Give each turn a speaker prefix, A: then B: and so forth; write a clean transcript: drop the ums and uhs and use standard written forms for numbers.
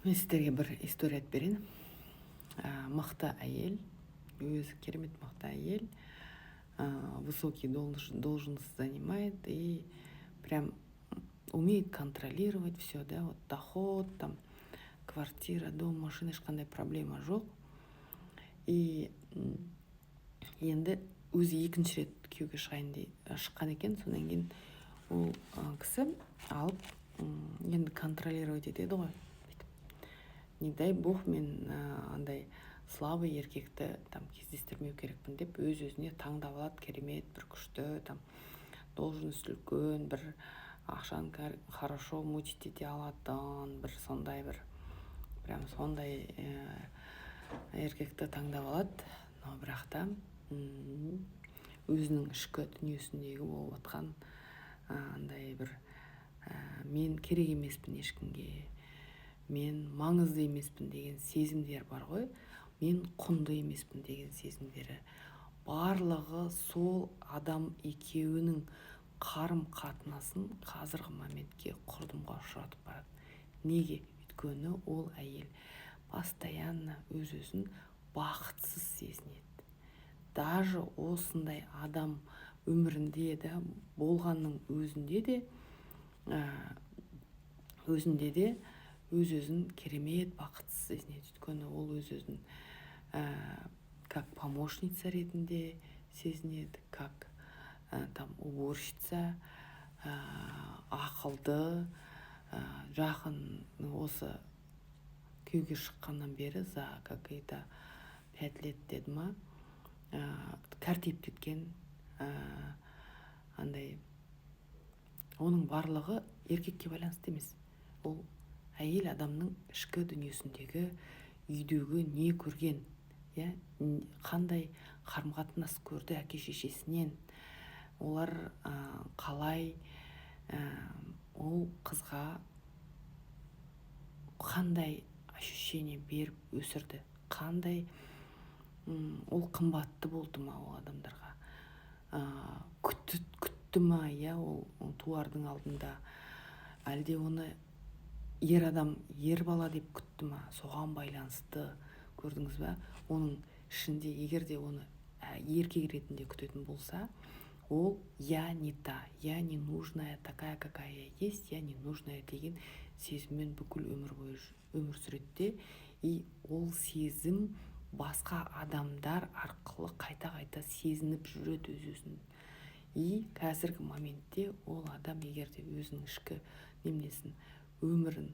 A: Мен сіздерге бір история айтып берейін. Мықты әйел, өзі керемет мықты әйел, высокий должность занимает и прям умеет контролировать все, да, вот доход, там, квартира, дом, машина, ешқандай проблема жоқ. И енді өзі екінші рет күйеуге шыққан екен. Содан кейін ол кісі алып енді контролировать етеді ғой. Не дай бог мен андай слабый еркекті там кездестірмеу керекпін деп өз-өзіне таңдап алады. Керемет бір күшті, там должность үлкен, бір ақшаны хорошо мутить ете алатын, бір сондай бір прям сондай еркекті таңдап алады. Но бірақ та өзінің ішкі дүниесіндегі болып отқан андай бір мен керек емеспін ешкімге, мен маңызды емеспін деген сезімдер бар ғой. Мен құнды емеспін деген сезімдері. Барлығы сол адам екеуінің қарым-қатынасын қазіргі моментке құрдымға ұшыратып барады. Неге? Өйткені ол әйел постоянно өз-өзін бақытсыз сезінеді. Даже осындай адам өмірінде де болғанның өзінде де өз-өзін керемет бақытсыз сезінеді. Өйткені ол өз-өзін как помощница ретінде сезінеді, как там уборщица, ақылды, жақын. Осы күйеуге шыққаннан бері за какие-то 5 лет деді ма, кәртейіп кеткен. Андай оның барлығы еркекке байланысты емес. Ол әйел адамның ішкі дүниесіндегі үйдегі не көрген, қандай қарым-қатынас көрді әке шешесінен, олар қалай ол қызға қандай ощущение беріп өсірді, қандай ол қымбатты болды ма ол адамдарға, күтті ма, ол туардың алдында, әлде оны ер адам, ер бала деп күтті ма, соған байланысты. Көрдіңіз ба? Оның ішінде егер де оны еркек ретінде күтетін болса, ол я не та, я не нужная, такая какая я есть, я не нужная деген сезіммен бүкіл өмір бойы өмір сүреді. И ол сезім басқа адамдар арқылы қайта-қайта сезініп жүреді өз-өзін. И қазіргі моментте ол адам егер де өзінің ішкі немнесін, өмірін